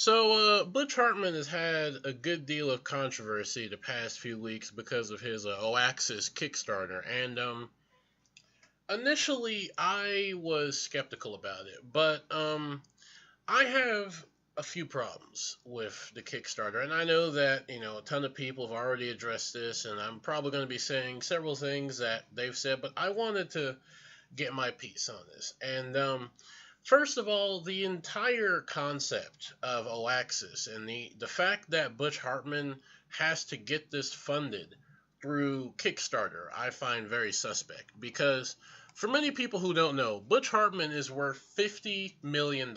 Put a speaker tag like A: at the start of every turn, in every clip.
A: Butch Hartman has had a good deal of controversy the past few weeks because of his Oaxis kickstarter, and initially I was skeptical about it, but I have a few problems with the Kickstarter, and I know that a ton of people have already addressed this, and I'm probably going to be saying several things that they've said, but I wanted to get my piece on this. And first of all, the entire concept of Oaxis and the fact that Butch Hartman has to get this funded through Kickstarter, I find very suspect because for many people who don't know, Butch Hartman is worth $50 million.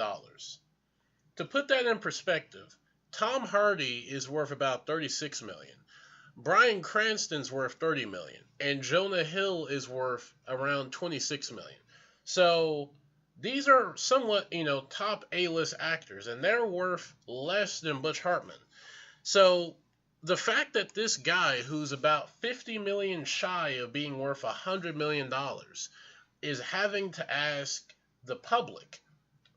A: To put that in perspective, Tom Hardy is worth about 36 million. Bryan Cranston's worth 30 million and Jonah Hill is worth around 26 million. So these are somewhat, top A-list actors and they're worth less than Butch Hartman. So the fact that this guy who's about 50 million shy of being worth $100 million is having to ask the public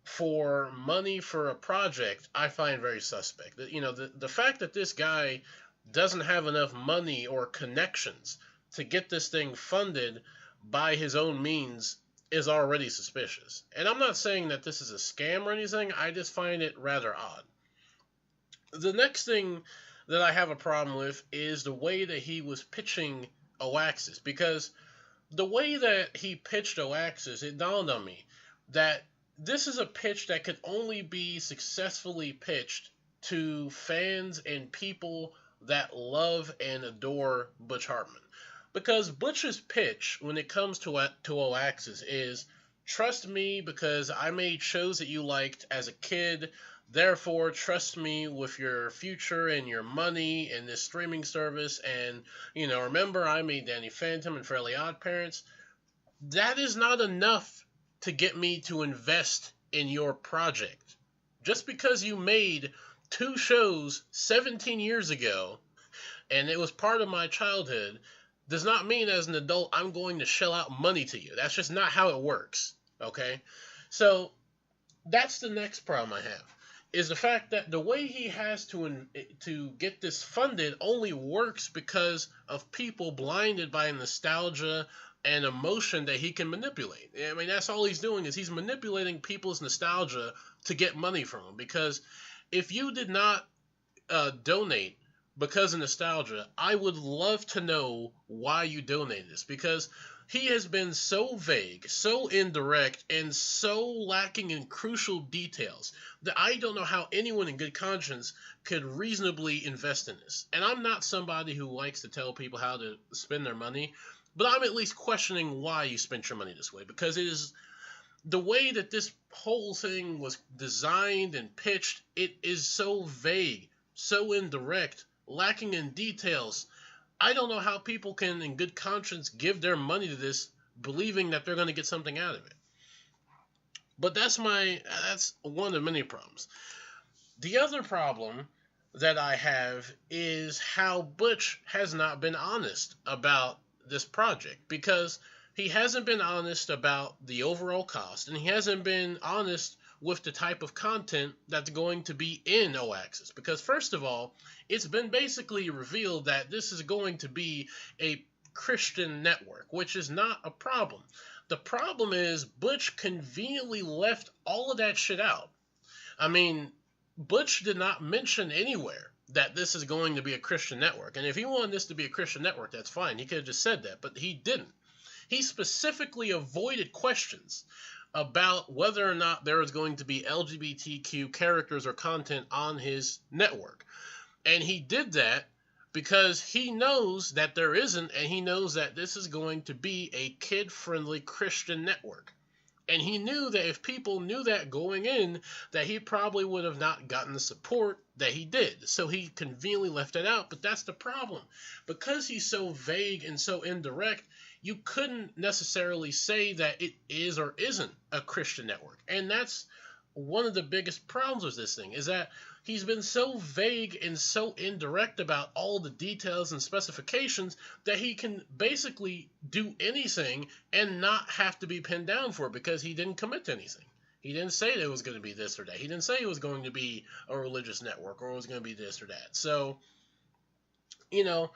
A: for money for a project, I find very suspect. The fact that this guy doesn't have enough money or connections to get this thing funded by his own means is already suspicious. And I'm not saying that this is a scam or anything, I just find it rather odd. The next thing that I have a problem with is the way that he was pitching Oaxis, because the way that he pitched Oaxis, it dawned on me that this is a pitch that could only be successfully pitched to fans and people that love and adore Butch Hartman. Because Butch's pitch when it comes to Oaxis is, trust me because I made shows that you liked as a kid, therefore trust me with your future and your money in this streaming service, and, remember I made Danny Phantom and Fairly Odd Parents. That is not enough to get me to invest in your project. Just because you made two shows 17 years ago and it was part of my childhood does not mean as an adult I'm going to shell out money to you. That's just not how it works, okay? So that's the next problem I have, is the fact that the way he has to get this funded only works because of people blinded by nostalgia and emotion that he can manipulate. I mean, that's all he's doing is he's manipulating people's nostalgia to get money from them. Because if you did not donate because of nostalgia, I would love to know why you donated this. Because he has been so vague, so indirect, and so lacking in crucial details that I don't know how anyone in good conscience could reasonably invest in this. And I'm not somebody who likes to tell people how to spend their money, but I'm at least questioning why you spent your money this way, because it is the way that this whole thing was designed and pitched. It is so vague, so indirect, lacking in details. I don't know how people can, in good conscience, give their money to this, believing that they're going to get something out of it. But that's one of the many problems. The other problem that I have is how Butch has not been honest about this project, because he hasn't been honest about the overall cost, and he hasn't been honest with the type of content that's going to be in Oaxis. Because first of all, it's been basically revealed that this is going to be a Christian network, which is not a problem. The problem is Butch conveniently left all of that shit out. I mean, Butch did not mention anywhere that this is going to be a Christian network. And if he wanted this to be a Christian network, that's fine. He could have just said that, but he didn't. He specifically avoided questions about whether or not there is going to be LGBTQ characters or content on his network. And he did that because he knows that there isn't, and he knows that this is going to be a kid-friendly Christian network. And he knew that if people knew that going in, that he probably would have not gotten the support that he did. So he conveniently left it out, but that's the problem. Because he's so vague and so indirect, you couldn't necessarily say that it is or isn't a Christian network. And that's one of the biggest problems with this thing, is that he's been so vague and so indirect about all the details and specifications that he can basically do anything and not have to be pinned down for it because he didn't commit to anything. He didn't say that it was going to be this or that. He didn't say it was going to be a religious network or it was going to be this or that. So, you know,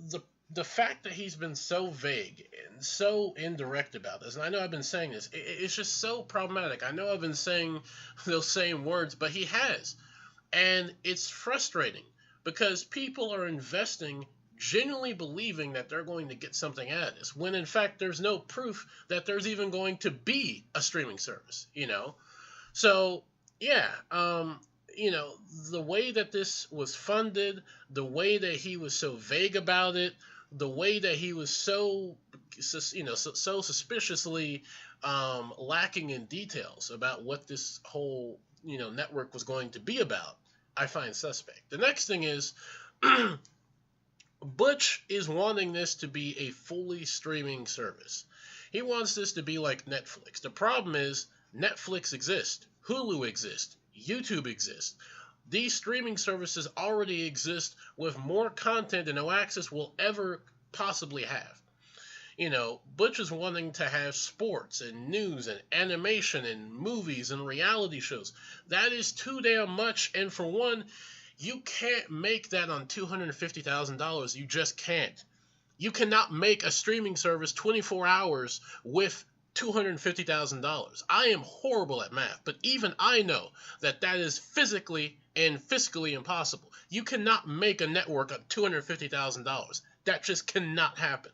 A: the the fact that he's been so vague and so indirect about this, and I know I've been saying this, it's just so problematic. I know I've been saying those same words, but he has. And it's frustrating because people are investing genuinely believing that they're going to get something out of this, when in fact there's no proof that there's even going to be a streaming service, you know? So, yeah, you know, the way that this was funded, the way that he was so vague about it, the way that he was so, so suspiciously lacking in details about what this whole, network was going to be about, I find suspect. The next thing is, Butch is wanting this to be a fully streaming service. He wants this to be like Netflix. The problem is, Netflix exists, Hulu exists, YouTube exists. These streaming services already exist with more content than Oaxis will ever possibly have. Butch is wanting to have sports and news and animation and movies and reality shows. That is too damn much, and for one, you can't make that on $250,000. You just can't. You cannot make a streaming service 24 hours with $250,000. I am horrible at math, but even I know that that is physically and fiscally impossible. You cannot make a network of $250,000. That just cannot happen.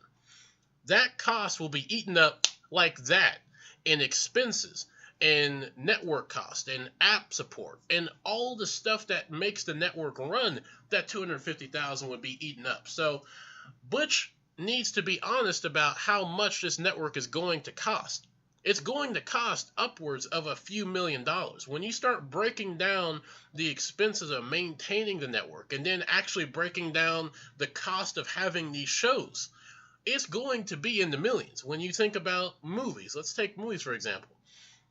A: That cost will be eaten up like that in expenses and network cost and app support and all the stuff that makes the network run. That $250,000 would be eaten up. So Butch needs to be honest about how much this network is going to cost. It's going to cost upwards of a few $1,000,000. When you start breaking down the expenses of maintaining the network and then actually breaking down the cost of having these shows, it's going to be in the millions. When you think about movies, let's take movies for example.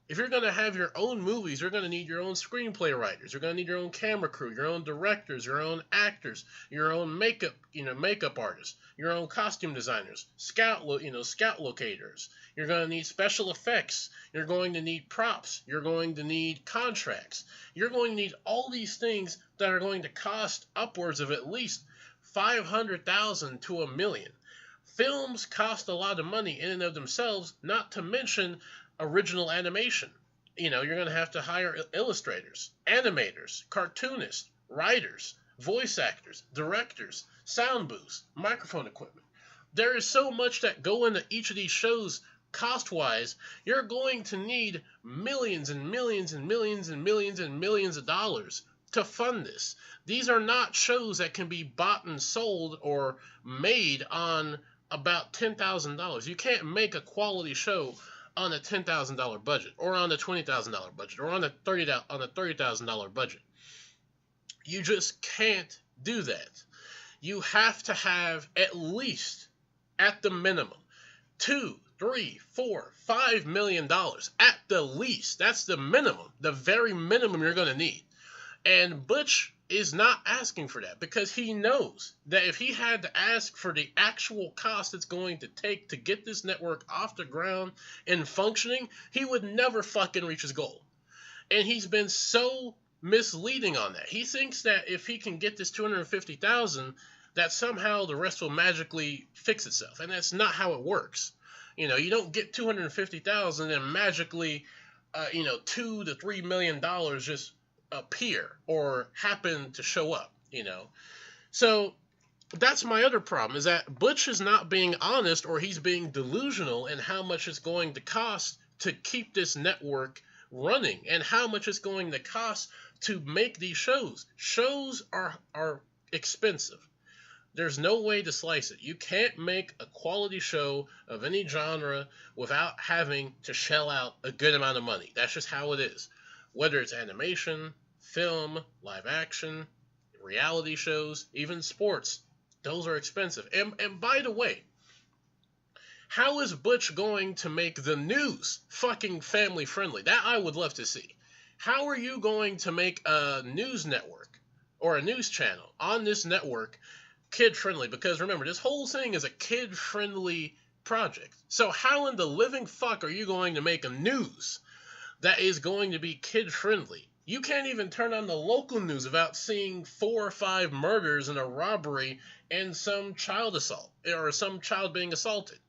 A: If you're going to have your own movies, you're going to need your own screenplay writers. You're going to need your own camera crew, your own directors, your own actors, your own makeup artists, your own costume designers, scout locators. You're going to need special effects. You're going to need props. You're going to need contracts. You're going to need all these things that are going to cost upwards of at least $500,000 to $1 million. Films cost a lot of money in and of themselves, not to mention original animation. You're going to have to hire illustrators, animators, cartoonists, writers, voice actors, directors, sound booths, microphone equipment. There is so much that go into each of these shows cost-wise. You're going to need millions and millions and millions and millions and millions of dollars to fund this. These are not shows that can be bought and sold or made on about $10,000. You can't make a quality show on a $10,000 budget, or on a $20,000 budget, or on a $30,000 budget. You just can't do that. You have to have at least, at the minimum, $2, $3, $4, $5 million at the least. That's the minimum, the very minimum you're going to need. And Butch is not asking for that because he knows that if he had to ask for the actual cost it's going to take to get this network off the ground and functioning, he would never fucking reach his goal. And he's been so misleading on that. He thinks that if he can get this $250,000, that somehow the rest will magically fix itself. And that's not how it works. You don't get $250,000 and magically, $2 to $3 million just appear or happen to show up, So that's my other problem, is that Butch is not being honest, or he's being delusional in how much it's going to cost to keep this network running and how much it's going to cost to make these shows. Shows are expensive. There's no way to slice it. You can't make a quality show of any genre without having to shell out a good amount of money. That's just how it is. Whether it's animation, film, live action, reality shows, even sports, those are expensive. And by the way, how is Butch going to make the news fucking family friendly? That I would love to see. How are you going to make a news network or a news channel on this network kid friendly? Because remember, this whole thing is a kid friendly project. So how in the living fuck are you going to make a news that is going to be kid friendly. You can't even turn on the local news without seeing 4 or 5 murders and a robbery and some child assault or some child being assaulted.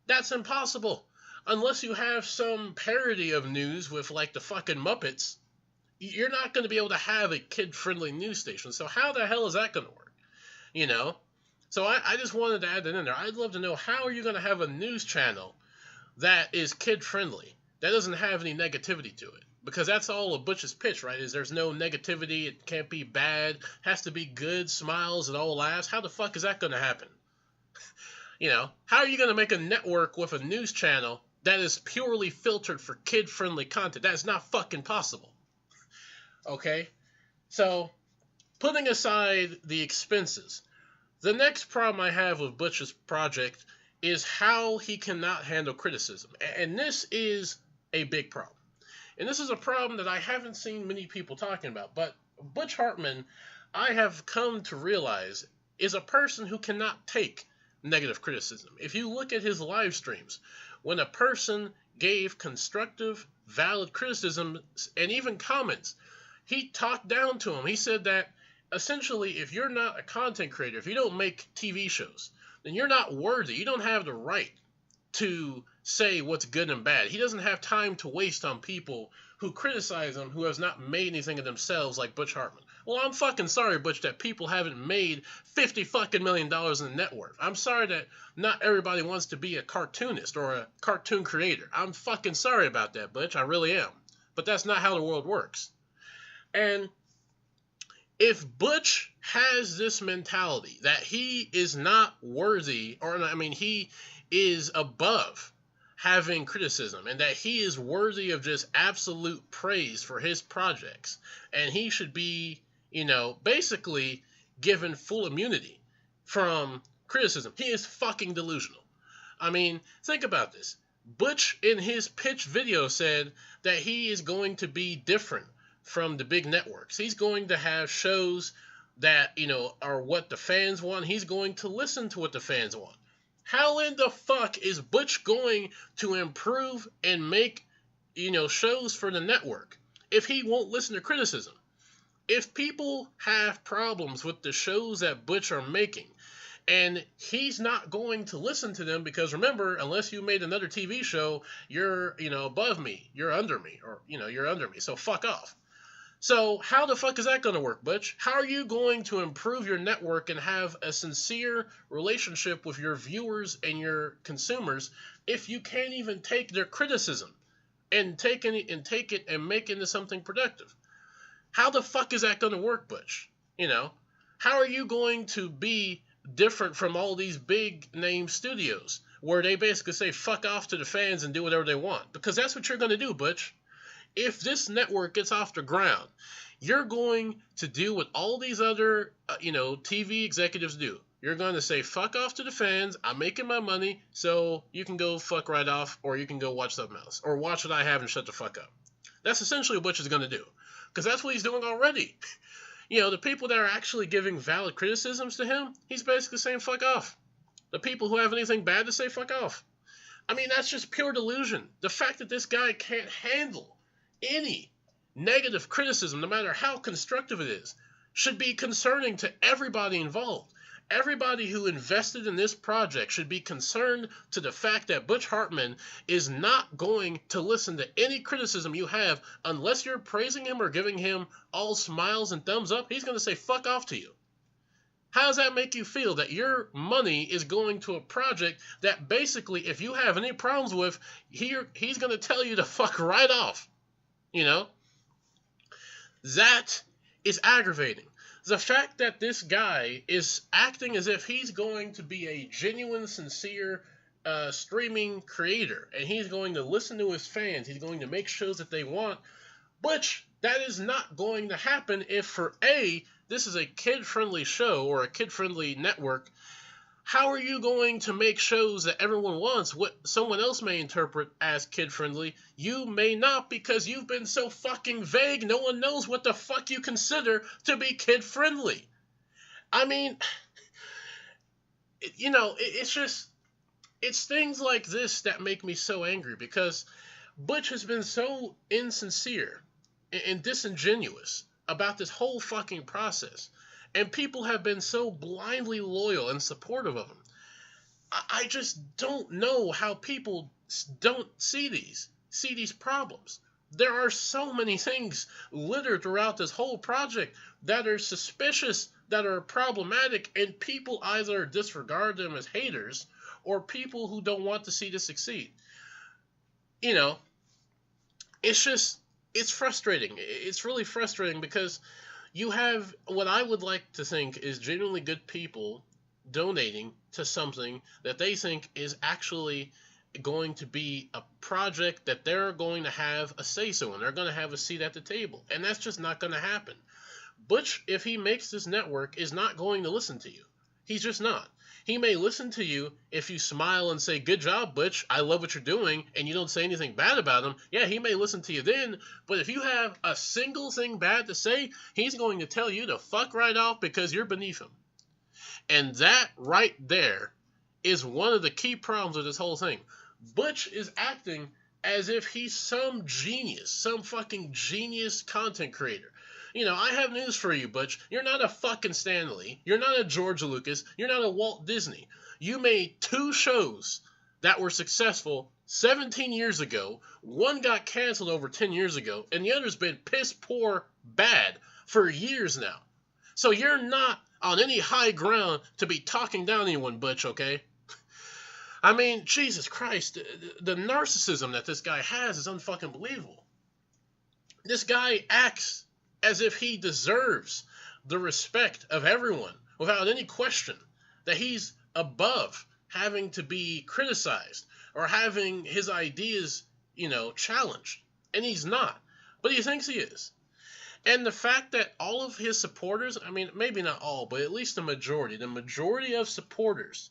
A: That's impossible. Unless you have some parody of news with like the fucking Muppets, you're not going to be able to have a kid-friendly news station. So how the hell is that going to work? You know? So I just wanted to add that in there. I'd love to know, how are you going to have a news channel that is kid-friendly, that doesn't have any negativity to it? Because that's all of Butch's pitch, right? Is there's no negativity, it can't be bad, has to be good, smiles, and all laughs. How the fuck is that going to happen? You know, how are you going to make a network with a news channel that is purely filtered for kid-friendly content? That is not fucking possible. Okay? So, putting aside the expenses, the next problem I have with Butch's project is how he cannot handle criticism. And this is a big problem. And this is a problem that I haven't seen many people talking about. But Butch Hartman, I have come to realize, is a person who cannot take negative criticism. If you look at his live streams, when a person gave constructive, valid criticism and even comments, he talked down to him. He said that essentially, if you're not a content creator, if you don't make TV shows, then you're not worthy. You don't have the right to say what's good and bad. He doesn't have time to waste on people who criticize him who has not made anything of themselves, like Butch Hartman. Well, I'm fucking sorry, Butch, that people haven't made $50 fucking million in net worth. I'm sorry that not everybody wants to be a cartoonist or a cartoon creator. I'm fucking sorry about that, Butch. I really am. But that's not how the world works. And if Butch has this mentality that he is not worthy, or I mean, he is above having criticism, and that he is worthy of just absolute praise for his projects, and he should be, you know, basically given full immunity from criticism, he is fucking delusional. I mean, think about this. Butch, in his pitch video, said that he is going to be different from the big networks. He's going to have shows that, you know, are what the fans want. He's going to listen to what the fans want. How in the fuck is Butch going to improve and make, you know, shows for the network if he won't listen to criticism? If people have problems with the shows that Butch are making, and he's not going to listen to them, because remember, unless you made another TV show, you're, you know, above me, you're under me, or, you know, you're under me, so fuck off. So how the fuck is that going to work, Butch? How are you going to improve your network and have a sincere relationship with your viewers and your consumers if you can't even take their criticism and take it and make it into something productive? How the fuck is that going to work, Butch? You know, how are you going to be different from all these big name studios where they basically say fuck off to the fans and do whatever they want? Because that's what you're going to do, Butch. If this network gets off the ground, you're going to do what all these other, you know, TV executives do. You're going to say, fuck off to the fans, I'm making my money, so you can go fuck right off, or you can go watch something else, or watch what I have and shut the fuck up. That's essentially what Butch is going to do, because that's what he's doing already. You know, the people that are actually giving valid criticisms to him, he's basically saying, fuck off. The people who have anything bad to say, fuck off. I mean, that's just pure delusion. The fact that this guy can't handle any negative criticism, no matter how constructive it is, should be concerning to everybody involved. Everybody who invested in this project should be concerned to the fact that Butch Hartman is not going to listen to any criticism you have unless you're praising him or giving him all smiles and thumbs up. He's going to say fuck off to you. How does that make you feel, that your money is going to a project that basically, if you have any problems with, he's going to tell you to fuck right off? You know, that is aggravating. The fact that this guy is acting as if he's going to be a genuine, sincere streaming creator, and he's going to listen to his fans, he's going to make shows that they want, which that is not going to happen if, for A, this is a kid-friendly show or a kid-friendly network. How are you going to make shows that everyone wants, what someone else may interpret as kid-friendly? You may not, because you've been so fucking vague, no one knows what the fuck you consider to be kid-friendly. I mean, you know, it's things like this that make me so angry, because Butch has been so insincere and disingenuous about this whole fucking process. And people have been so blindly loyal and supportive of him. I just don't know how people don't see these problems. There are so many things littered throughout this whole project that are suspicious, that are problematic, and people either disregard them as haters or people who don't want to see this succeed. You know, it's frustrating. It's really frustrating because you have what I would like to think is genuinely good people donating to something that they think is actually going to be a project that they're going to have a say so in. They're going to have a seat at the table. And that's just not going to happen. Butch, if he makes this network, is not going to listen to you. He's just not. He may listen to you if you smile and say, good job, Butch, I love what you're doing, and you don't say anything bad about him. Yeah, he may listen to you then, but if you have a single thing bad to say, he's going to tell you to fuck right off because you're beneath him. And that right there is one of the key problems of this whole thing. Butch is acting as if he's some genius, some fucking genius content creator. You know, I have news for you, Butch. You're not a fucking Stan Lee. You're not a George Lucas. You're not a Walt Disney. You made 2 shows that were successful 17 years ago. One got canceled over 10 years ago, and the other's been piss poor bad for years now. So you're not on any high ground to be talking down anyone, Butch, okay? I mean, Jesus Christ, the narcissism that this guy has is unfucking believable. This guy acts as if he deserves the respect of everyone without any question that he's above having to be criticized or having his ideas, challenged. And he's not. But he thinks he is. And the fact that all of his supporters, I mean, maybe not all, but at least the majority of supporters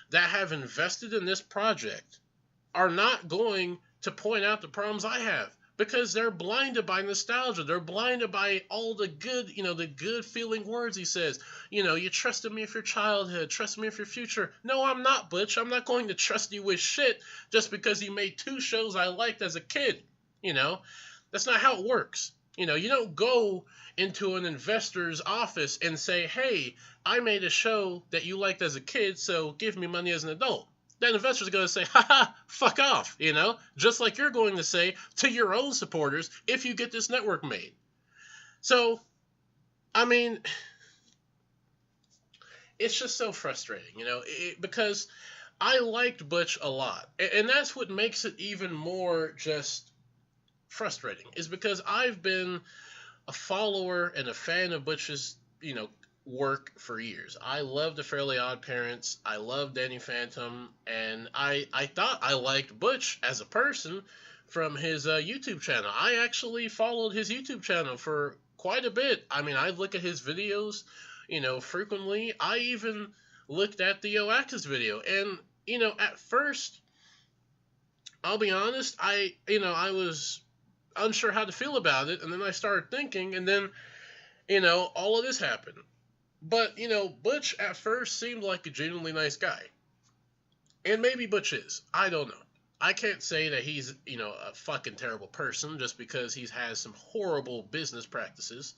A: that have invested in this project are not going to point out the problems I have because they're blinded by nostalgia. They're blinded by all the good, the good feeling words he says. You trusted me with your childhood, trust me with your future. No, I'm not, Butch. I'm not going to trust you with shit just because you made 2 shows I liked as a kid. That's not how it works. You don't go into an investor's office and say, hey, I made a show that you liked as a kid, so give me money as an adult. That investor's going to say, haha, fuck off, just like you're going to say to your own supporters if you get this network made. So, I mean, it's just so frustrating, because I liked Butch a lot. And that's what makes it even more just frustrating, is because I've been a follower and a fan of Butch's, work for years. I loved the Fairly Odd Parents. I loved Danny Phantom, and I thought I liked Butch as a person from his YouTube channel. I actually followed his YouTube channel for quite a bit. I mean, I look at his videos, frequently. I even looked at the Oaxis video, and at first, I'll be honest, I was unsure how to feel about it, and then I started thinking, and then all of this happened. But Butch at first seemed like a genuinely nice guy, and maybe Butch is. I don't know. I can't say that he's a fucking terrible person just because he has some horrible business practices,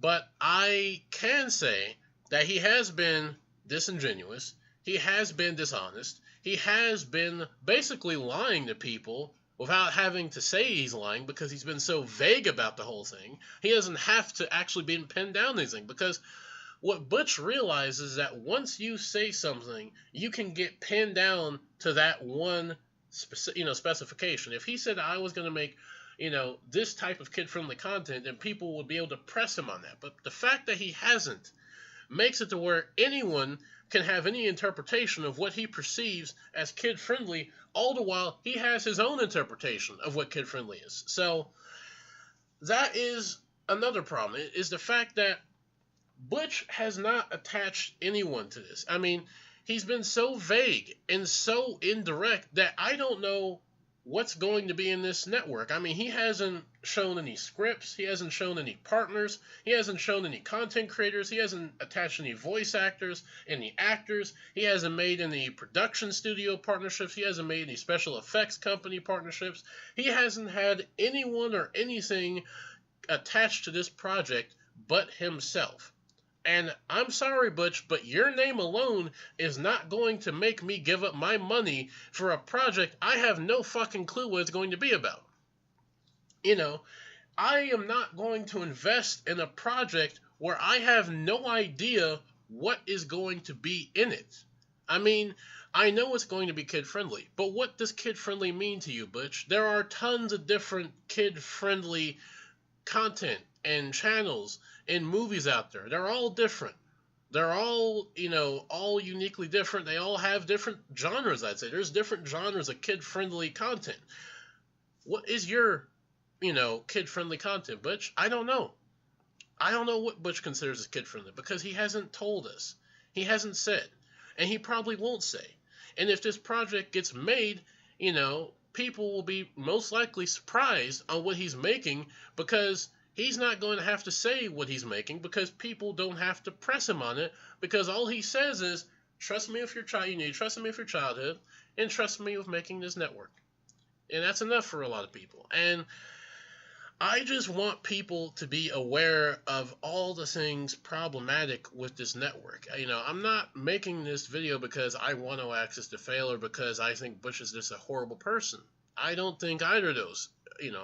A: but I can say that he has been disingenuous, he has been dishonest, he has been basically lying to people without having to say he's lying because he's been so vague about the whole thing. He doesn't have to actually be pinned down to anything, because what Butch realizes is that once you say something, you can get pinned down to that one specification. If he said I was going to make this type of kid-friendly content, then people would be able to press him on that. But the fact that he hasn't makes it to where anyone can have any interpretation of what he perceives as kid-friendly, all the while he has his own interpretation of what kid-friendly is. So that is another problem, is the fact that Butch has not attached anyone to this. I mean, he's been so vague and so indirect that I don't know what's going to be in this network. I mean, he hasn't shown any scripts, he hasn't shown any partners, he hasn't shown any content creators, he hasn't attached any voice actors, any actors, he hasn't made any production studio partnerships, he hasn't made any special effects company partnerships, he hasn't had anyone or anything attached to this project but himself. And I'm sorry, Butch, but your name alone is not going to make me give up my money for a project I have no fucking clue what it's going to be about. You know, I am not going to invest in a project where I have no idea what is going to be in it. I mean, I know it's going to be kid-friendly, but what does kid-friendly mean to you, Butch? There are tons of different kid-friendly content and channels and movies out there. They're all different. They're all, all uniquely different. They all have different genres, I'd say. There's different genres of kid-friendly content. What is your, kid-friendly content, Butch? I don't know. I don't know what Butch considers as kid-friendly because he hasn't told us. He hasn't said. And he probably won't say. And if this project gets made, people will be most likely surprised on what he's making because he's not going to have to say what he's making because people don't have to press him on it because all he says is, trust me with your child, you need to trust me with your childhood and trust me with making this network. And that's enough for a lot of people. And I just want people to be aware of all the things problematic with this network. I'm not making this video because I want Oaxis to fail or because I think Butch is just a horrible person. I don't think either of those,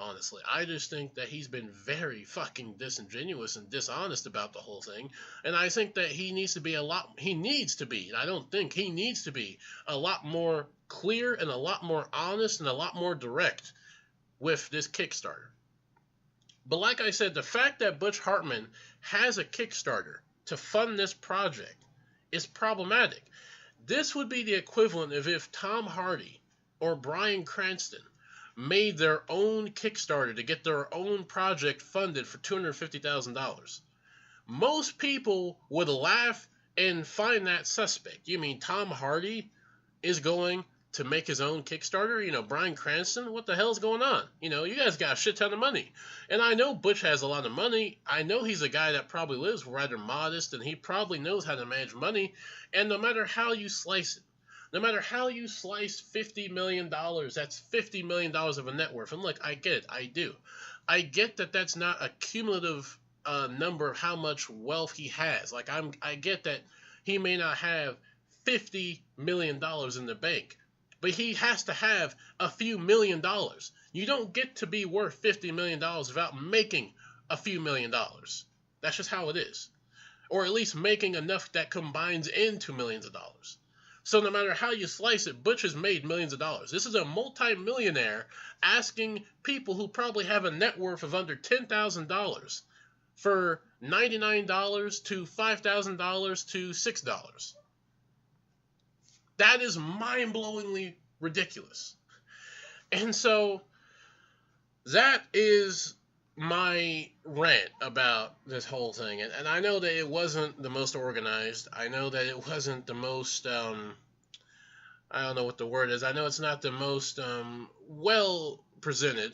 A: honestly. I just think that he's been very fucking disingenuous and dishonest about the whole thing. And I think that he needs to be a lot more clear and a lot more honest and a lot more direct with this Kickstarter. But like I said, the fact that Butch Hartman has a Kickstarter to fund this project is problematic. This would be the equivalent of if Tom Hardy or Bryan Cranston made their own Kickstarter to get their own project funded for $250,000. Most people would laugh and find that suspect. You mean Tom Hardy is going to make his own Kickstarter? Bryan Cranston, what the hell's going on? You guys got a shit ton of money. And I know Butch has a lot of money. I know he's a guy that probably lives rather modest, and he probably knows how to manage money. And no matter how you slice it, no matter how you slice $50 million, that's $50 million of a net worth. And look, I get it. I do. I get that that's not a cumulative number of how much wealth he has. I get that he may not have $50 million in the bank, but he has to have a few $1 million. You don't get to be worth $50 million without making a few $1 million. That's just how it is. Or at least making enough that combines into millions of dollars. So no matter how you slice it, Butch has made millions of dollars. This is a multi-millionaire asking people who probably have a net worth of under $10,000 for $99 to $5,000 to $6. That is mind-blowingly ridiculous. And so that is my rant about this whole thing. And I know that it wasn't the most organized. I know that it wasn't the most, I don't know what the word is. I know it's not the most well presented.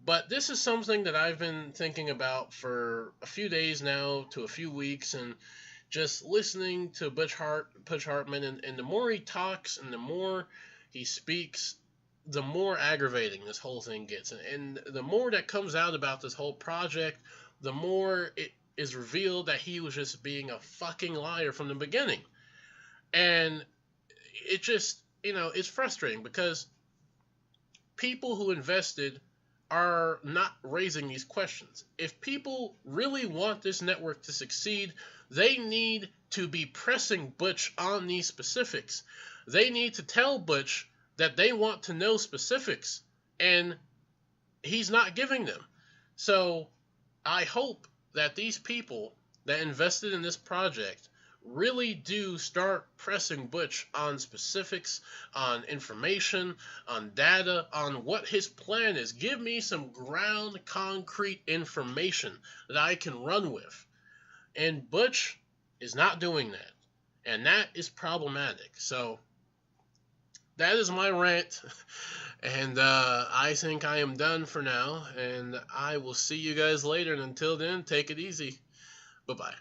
A: But this is something that I've been thinking about for a few days now to a few weeks. And just listening to Butch Hartman, and the more he talks and the more he speaks, the more aggravating this whole thing gets. And the more that comes out about this whole project, the more it is revealed that he was just being a fucking liar from the beginning. And it just, it's frustrating because people who invested are not raising these questions. If people really want this network to succeed, they need to be pressing Butch on these specifics. They need to tell Butch that they want to know specifics, and he's not giving them. So I hope that these people that invested in this project really do start pressing Butch on specifics, on information, on data, on what his plan is. Give me some ground concrete information that I can run with. And Butch is not doing that. And that is problematic. So that is my rant. And I think I am done for now. And I will see you guys later. And until then, take it easy. Bye bye.